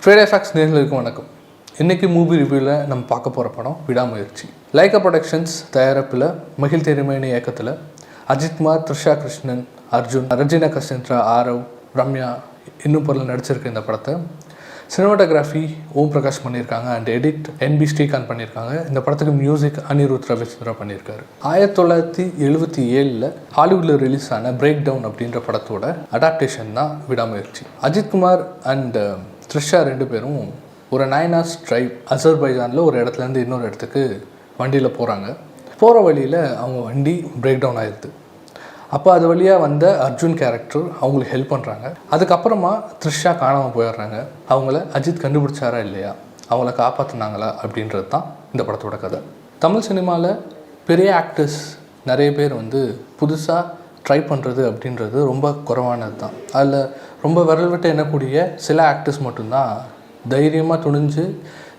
Friday facts நேர்களுக்கு வணக்கம். இன்றைக்கி மூவி ரிவ்யூவில் நம்ம பார்க்க போகிற படம் விடாமுயற்சி. லைகா ப்ரொடக்ஷன்ஸ் தயாரிப்பில் மகிழ் திருமேனி இயக்கத்தில் அஜித்குமார், த்ரிஷா கிருஷ்ணன், அர்ஜுன், ரஜினா கசேந்திரா, ஆரவ், ரம்யா இன்னும் பொருள் நடிச்சிருக்க இந்த படத்தை சினிமாட்டோகிராஃபி ஓம் பிரகாஷ் பண்ணியிருக்காங்க அண்ட் எடிட் NB ஸ்ரீகாந்த் பண்ணியிருக்காங்க. இந்த படத்துக்கு மியூசிக் அனிருத் ரவிச்சந்திரா பண்ணியிருக்காரு. 1977 ஹாலிவுட்டில் ரிலீஸ் ஆன பிரேக் டவுன் அப்படின்ற படத்தோட அடாப்டேஷன் தான் விடாமுயற்சி. அஜித்குமார் அண்ட் த்ரிஷா ரெண்டு பேரும் ஒரு 9 hours டிரைவ் அசர்பைஜானில் ஒரு இடத்துலேருந்து இன்னொரு இடத்துக்கு வண்டியில் போகிறாங்க. போகிற வழியில் அவங்க வண்டி பிரேக் டவுன் ஆயிடுது. அப்போ அது வழியாக வந்த அர்ஜுன் கேரக்டர் அவங்களுக்கு ஹெல்ப் பண்ணுறாங்க. அதுக்கப்புறமா த்ரிஷா காணாமல் போயிடுறாங்க. அவங்கள அஜித் கண்டுபிடிச்சாரா இல்லையா, அவங்கள காப்பாற்றினாங்களா அப்படின்றது தான் இந்த படத்தோட கதை. தமிழ் சினிமாவில் பெரிய ஆக்டர்ஸ் நிறைய பேர் புதுசாக ட்ரை பண்ணுறது அப்படின்றது ரொம்ப குறைவானது தான். அதில் ரொம்ப விரல் விட்டு எண்ணக்கூடிய சில ஆக்டர்ஸ் மட்டும்தான் தைரியமாக துணிஞ்சு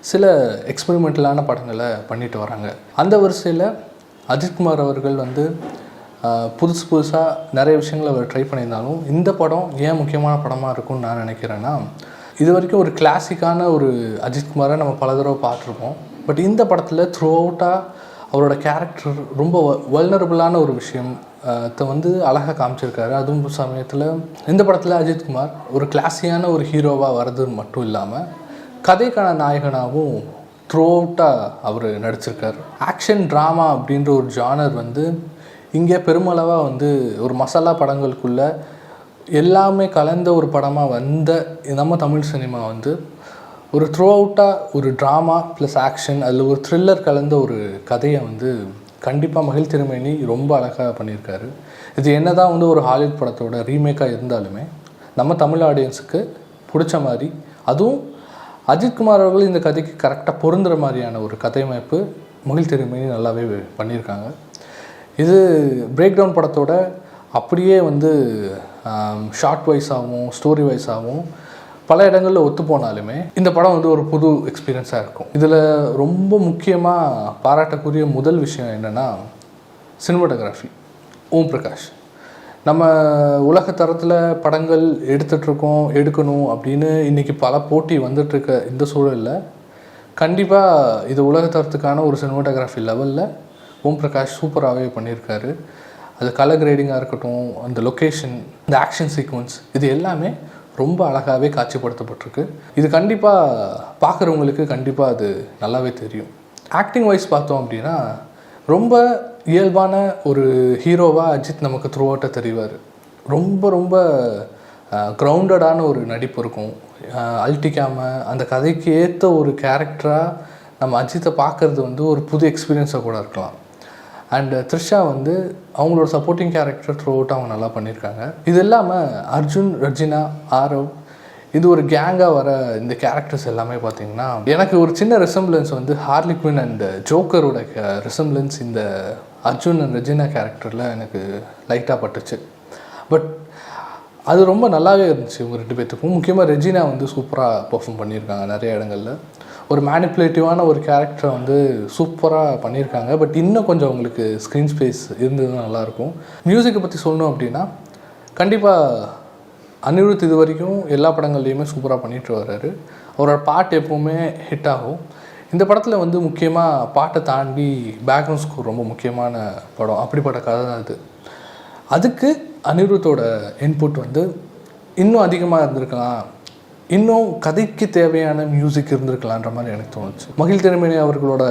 சில எக்ஸ்பெரிமெண்டலான படங்களை பண்ணிட்டு வராங்க. அந்த வரிசையில் அஜித்குமார் அவர்கள் புதுசாக நிறைய விஷயங்களை அவர் ட்ரை பண்ணியிருந்தாலும் இந்த படம் ஏன் முக்கியமான படமாக இருக்கும்னு நான் நினைக்கிறேன்னா, இது வரைக்கும் ஒரு கிளாசிக்கான ஒரு அஜித்குமாரை நம்ம பல தடவை பார்த்துருப்போம். பட் இந்த படத்தில் த்ரூ அவுட்டாக அவரோட கேரக்டர் ரொம்ப வல்னரபுளான ஒரு விஷயம் அழகாக காமிச்சிருக்காரு. அதுவும் சமயத்தில் இந்த படத்தில் அஜித்குமார் ஒரு கிளாஸியான ஒரு ஹீரோவாக வர்றது மட்டும் இல்லாமல் கதைக்கான நாயகனாகவும் த்ரூ அவுட்டாக அவர் நடிச்சிருக்கார். ஆக்ஷன் ட்ராமா அப்படின்ற ஒரு ஜானர் இங்கே பெருமளவாக ஒரு மசாலா படங்களுக்குள்ளே எல்லாமே கலந்த ஒரு படமாக வந்த நம்ம தமிழ் சினிமா ஒரு த்ரூ அவுட்டாக ஒரு ட்ராமா ப்ளஸ் ஆக்ஷன், அதில் ஒரு த்ரில்லர் கலந்த ஒரு கதையை கண்டிப்பாக மகிழ் திருமேனி ரொம்ப அழகாக பண்ணியிருக்காரு. இது என்ன தான் ஒரு ஹாலிவுட் படத்தோட ரீமேக்காக இருந்தாலுமே நம்ம தமிழ் ஆடியன்ஸுக்கு பிடிச்ச மாதிரி, அதுவும் அஜித்குமார் அவர்கள் இந்த கதைக்கு கரெக்டாக பொருந்துகிற மாதிரியான ஒரு கதையமைப்பு மகிழ் திருமேனி நல்லாவே பண்ணியிருக்காங்க. இது பிரேக் டவுன் படத்தோட அப்படியே ஷார்ட் வைஸாகவும் ஸ்டோரி வைஸாகவும் பல இடங்களில் ஒத்து போனாலுமே இந்த படம் ஒரு புது எக்ஸ்பீரியன்ஸாக இருக்கும். இதில் ரொம்ப முக்கியமாக பாராட்டக்கூடிய முதல் விஷயம் என்னென்னா சினிமாட்டோகிராஃபி. ஓம் பிரகாஷ் நம்ம உலக தரத்தில் படங்கள் எடுக்கணும் அப்படின்னு இன்றைக்கி பல போட்டி வந்துட்டுருக்க இந்த சூழலில் கண்டிப்பாக இது உலக தரத்துக்கான ஒரு சினிமாட்டோகிராஃபி லெவலில் ஓம் பிரகாஷ் சூப்பராகவே பண்ணியிருக்காரு. அது கலர் கிரேடிங்காக இருக்கட்டும், அந்த லொக்கேஷன், இந்த ஆக்ஷன் சீக்வன்ஸ், இது எல்லாமே ரொம்ப அழகாகவே காட்சிப்படுத்தப்பட்டிருக்கு. இது கண்டிப்பாக பார்க்குறவங்களுக்கு கண்டிப்பாக அது நல்லாவே தெரியும். ஆக்டிங் வைஸ் பார்த்தோம் அப்படின்னா ரொம்ப இயல்பான ஒரு ஹீரோவாக அஜித் நமக்கு த்ரூ அவுட்டாக தெரிவார். ரொம்ப கிரவுண்டடான ஒரு நடிப்பு இருக்கும். அல்ட்டிக்காமல் அந்த கதைக்கு ஏற்ற ஒரு கேரக்டராக நம்ம அஜித்தை பார்க்குறது ஒரு புது எக்ஸ்பீரியன்ஸாக கூட இருக்கலாம். அண்ட் த்ரிஷா அவங்களோட சப்போர்ட்டிங் கேரக்டர் த்ரூ அவுட் அவங்க நல்லா பண்ணியிருக்காங்க. இது இல்லாமல் அர்ஜுன், ரஜினா, ஆரவ், இது ஒரு கேங்காக வர இந்த கேரக்டர்ஸ் எல்லாமே பார்த்திங்கன்னா எனக்கு ஒரு சின்ன ரிசம்பிளன்ஸ் ஹார்லி குயின் அண்ட் ஜோக்கரோட ரிசம்பிளன்ஸ் இந்த அர்ஜுன் அண்ட் ரஜினா கேரக்டரில் எனக்கு லைட்டாக பட்டுச்சு. பட் அது ரொம்ப நல்லாவே இருந்துச்சு இவங்க ரெண்டு பேர்த்துக்கும். முக்கியமாக ரெஜினா சூப்பராக பர்ஃபார்ம் பண்ணியிருக்காங்க. நிறைய இடங்களில் ஒரு மேனிப்புலேட்டிவான ஒரு கேரக்டரை சூப்பராக பண்ணியிருக்காங்க. பட் இன்னும் கொஞ்சம் அவங்களுக்கு ஸ்க்ரீன் ஸ்பேஸ் இருந்ததுன்னா நல்லாயிருக்கும். மியூசிக்கை பற்றி சொல்லணும் அப்படின்னா கண்டிப்பாக அனிருத் இது வரைக்கும் எல்லா படங்கள்லேயுமே சூப்பராக பண்ணிட்டு வர்றாரு. அவரோட பாட்டு எப்போவுமே ஹிட் ஆகும். இந்த படத்தில் முக்கியமாக பாட்டை தாண்டி பேக்ரவுண்ட் ஸ்கோர் ரொம்ப முக்கியமான படம். அப்படிப்பட்ட கதை தான் அது. அதுக்கு அனிருத்தோட இன்புட் இன்னும் அதிகமாக இருந்திருக்கலாம், இன்னும் கதைக்கு தேவையான மியூசிக் இருந்திருக்கலான்ற மாதிரி எனக்கு தோணுச்சு. மகிழ் திருமேனி அவர்களோட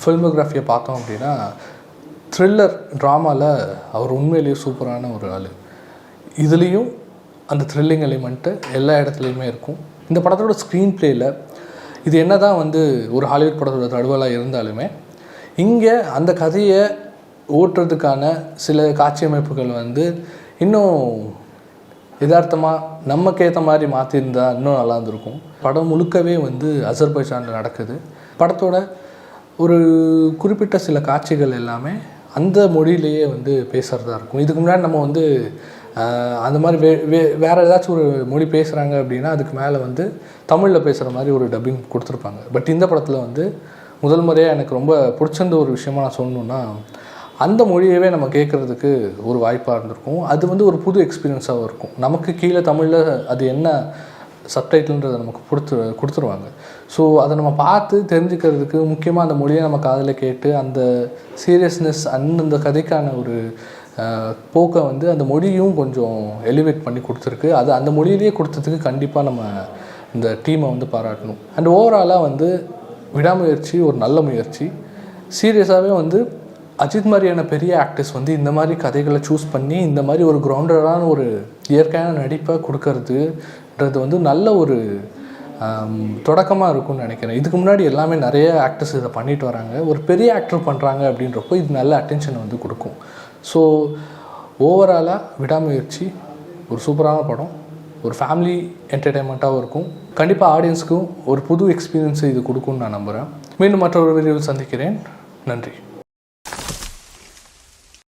ஃபில்மோகிராஃபியை பார்த்தோம் அப்படின்னா த்ரில்லர் ட்ராமாவில் அவர் உண்மையிலேயே சூப்பரான ஒரு ஆள். இதுலேயும் அந்த த்ரில்லிங் எலிமெண்ட்டு எல்லா இடத்துலையுமே இருக்கும். இந்த படத்தோட ஸ்க்ரீன் பிளேயில் இது என்ன தான் ஒரு ஹாலிவுட் படத்தோட தழுவலாக இருந்தாலுமே இங்கே அந்த கதையை ஓட்டுறதுக்கான சில காட்சி அமைப்புகள் இன்னும் யதார்த்தமாக நமக்கேற்ற மாதிரி மாற்றிருந்தா இன்னும் நல்லா இருந்திருக்கும். படம் முழுக்கவே அசர்பைஜானில் நடக்குது. படத்தோட ஒரு குறிப்பிட்ட சில காட்சிகள் எல்லாமே அந்த மொழியிலேயே பேசுகிறதா இருக்கும். இதுக்கு முன்னாடி நம்ம அந்த மாதிரி வேறு ஏதாச்சும் ஒரு மொழி பேசுகிறாங்க அப்படின்னா அதுக்கு மேலே தமிழில் பேசுகிற மாதிரி ஒரு டப்பிங் கொடுத்துருப்பாங்க. பட் இந்த படத்தில் முதல் முறையாக எனக்கு ரொம்ப பிடிச்சிருந்த ஒரு விஷயமா நான் சொல்லணுன்னா அந்த மொழியவே நம்ம கேட்குறதுக்கு ஒரு வாய்ப்பாக இருந்திருக்கும். அது ஒரு புது எக்ஸ்பீரியன்ஸாகவும் இருக்கும். நமக்கு கீழே தமிழில் அது என்ன சப்டைட்டில்ன்றதை நமக்கு கொடுத்துருவாங்க. ஸோ அதை நம்ம பார்த்து தெரிஞ்சுக்கிறதுக்கு முக்கியமாக அந்த மொழியை நம்ம காதில் கேட்டு அந்த சீரியஸ்னஸ் அந்த கதைக்கான ஒரு போக்கை வந்து அந்த மொழியும் கொஞ்சம் எலிவேட் பண்ணி கொடுத்துருக்கு. அது அந்த மொழியிலேயே கொடுத்ததுக்கு கண்டிப்பாக நம்ம இந்த டீமை வந்து பாராட்டணும். அண்ட் ஓவராலாக வந்து விடாமுயற்சி ஒரு நல்ல முயற்சி. சீரியஸாகவே வந்து அஜித் மாதிரியான பெரிய ஆக்டர்ஸ் வந்து இந்த மாதிரி கதைகளை சூஸ் பண்ணி இந்த மாதிரி ஒரு கிரவுண்டடான ஒரு இயற்கையான நடிப்பை கொடுக்கறதுன்றது வந்து நல்ல ஒரு தொடக்கமாக இருக்கும்னு நினைக்கிறேன். இதுக்கு முன்னாடி எல்லாமே நிறைய ஆக்டர்ஸ் இதை பண்ணிட்டு வராங்க. ஒரு பெரிய ஆக்டர் பண்ணுறாங்க அப்படின்றப்போ இது நல்ல அட்டென்ஷனை வந்து கொடுக்கும். ஸோ ஓவராலாக விடாமுயற்சி ஒரு சூப்பரான படம், ஒரு ஃபேமிலி என்டர்டெயின்மெண்ட்டாகவும் இருக்கும். கண்டிப்பாக ஆடியன்ஸுக்கும் ஒரு புது எக்ஸ்பீரியன்ஸை இது கொடுக்கும்னு நான் நம்புகிறேன். மீண்டும் மற்றொரு வீடியோவில் சந்திக்கிறேன். நன்றி.